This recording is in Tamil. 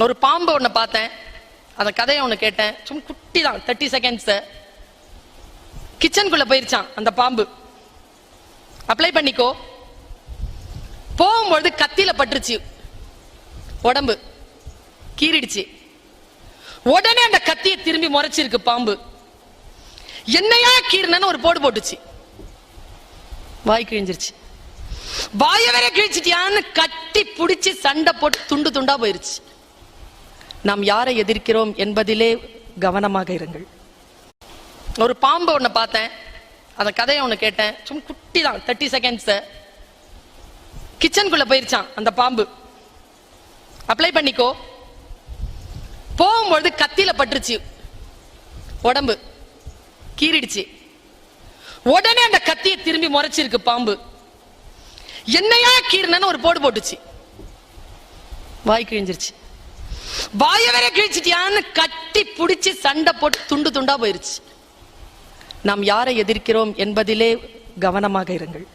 ஒரு பாம்பு ஒன்று பார்த்தேன், அந்த கதையை ஒன்று கேட்டேன். சும்மா குட்டி தான், 30 செகண்ட்ஸ். கிச்சனுக்குள்ள போயிருச்சான் அந்த பாம்பு. அப்ளை பண்ணிக்கோ. போகும்பொழுது கத்தியில பட்டுருச்சு, உடம்பு கீறிடுச்சு. உடனே அந்த கத்தியை திரும்பி முறைச்சிருக்கு பாம்பு. என்னையா கீறினு ஒரு போடு போட்டுச்சு. வாய் கிழிஞ்சிருச்சு. வாய வேற கிழிச்சிட்டியான்னு கட்டி பிடிச்சி சண்டை போட்டு துண்டு துண்டா போயிருச்சு. நாம் யாரை எதிர்க்கிறோம் என்பதிலே கவனமாக இருங்கள். ஒரு பாம்பு ஒன்று பார்த்தேன், அந்த கதையை ஒன்று கேட்டேன். சும்மா குட்டி தான், 30 செகண்ட்ஸ். கிச்சனுக்குள்ள போயிருச்சான் அந்த பாம்பு. அப்ளை பண்ணிக்கோ. போகும்பொழுது கத்தியில பட்டுருச்சு, உடம்பு கீறிடுச்சு. உடனே அந்த கத்தியை திரும்பி முறைச்சிருக்கு பாம்பு. என்னையா கீறினு ஒரு போடு போட்டுச்சு. வாய் கிழிஞ்சிருச்சு. வாய வேற கிழிச்சிட்டியான்னு கட்டி பிடிச்சி சண்டை போட்டு துண்டு துண்டா போயிருச்சு. நாம் யாரை எதிர்க்கிறோம் என்பதிலே கவனமாக இருங்கள்.